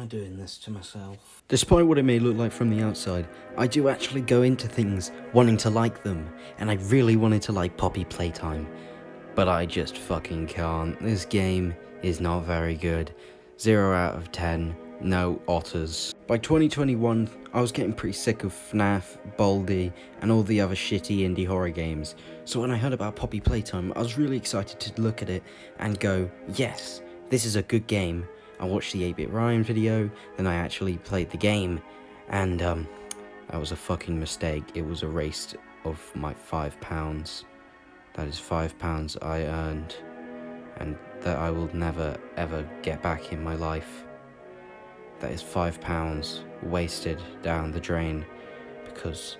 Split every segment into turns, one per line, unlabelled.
I doing this to myself?
Despite what it may look like from the outside, I do actually go into things wanting to like them, and I really wanted to like Poppy Playtime, but I just fucking can't. This game is not very good. 0 out of 10, no otters. By 2021, I was getting pretty sick of FNAF, Baldi, and all the other shitty indie horror games, so when I heard about Poppy Playtime, I was really excited to look at it and go, yes, this is a good game. I watched the 8-Bit Ryan video, then I actually played the game, and that was a fucking mistake. It was erased of my £5. That is £5 I earned, and that I will never ever get back in my life. That is £5 wasted down the drain because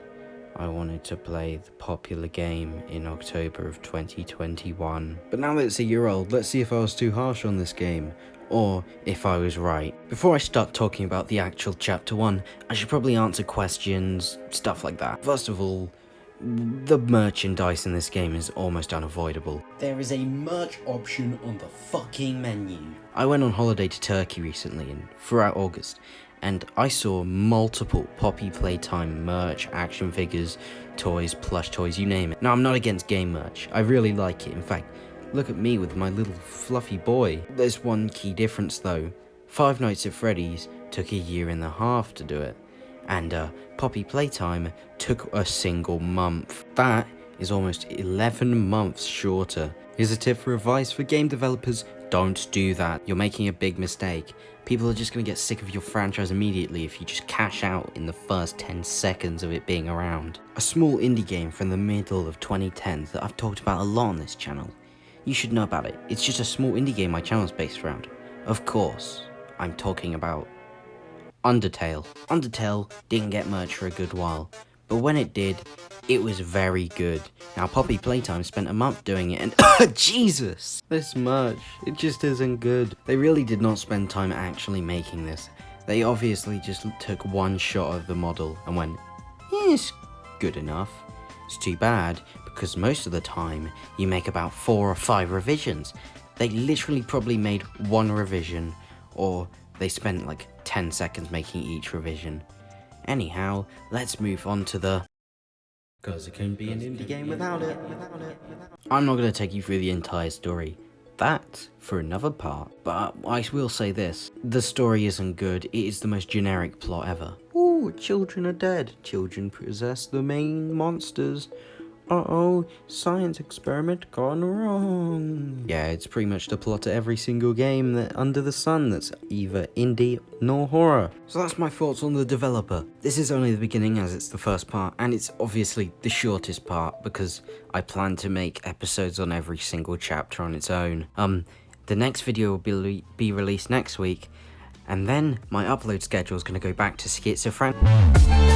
I wanted to play the popular game in October of 2021. But now that it's a year old, let's see if I was too harsh on this game, or if I was right. Before I start talking about the actual Chapter 1, I should probably answer questions, stuff like that. First of all, the merchandise in this game is almost unavoidable.
There is a merch option on the fucking menu.
I went on holiday to Turkey recently and throughout August, and I saw multiple Poppy Playtime merch, action figures, toys, plush toys, you name it. Now, I'm not against game merch. I really like it. In fact, look at me with my little fluffy boy. There's one key difference though. Five Nights at Freddy's took 1.5 years to do it, and Poppy Playtime took a single month. That is almost 11 months shorter. Here's a tip for advice for game developers: don't do that. You're making a big mistake. People are just going to get sick of your franchise immediately if you just cash out in the first 10 seconds of it being around. A small indie game from the middle of 2010s that I've talked about a lot on this channel. You should know about it. It's just a small indie game my channel is based around. Of course, I'm talking about Undertale. Undertale didn't get merch for a good while, but when it did, it was very good. Now, Poppy Playtime spent a month doing it, and Jesus! This merch, it just isn't good. They really did not spend time actually making this. They obviously just took one shot of the model and went, it's good enough. It's too bad, because most of the time, you make about 4 or 5 revisions. They literally probably made 1 revision, or they spent like 10 seconds making each revision. Anyhow, let's move on to the... Cause it couldn't be an indie game without it. I'm not going to take you through the entire story. That's for another part. But I will say this. The story isn't good. It is the most generic plot ever. Ooh, children are dead. Children possess the main monsters. Uh-oh, science experiment gone wrong. Yeah, it's pretty much the plot to every single game that under the sun that's either indie nor horror. So that's my thoughts on the developer. This is only the beginning as it's the first part, and it's obviously the shortest part because I plan to make episodes on every single chapter on its own. The next video will be released next week, and then my upload schedule is going to go back to schizophrenic.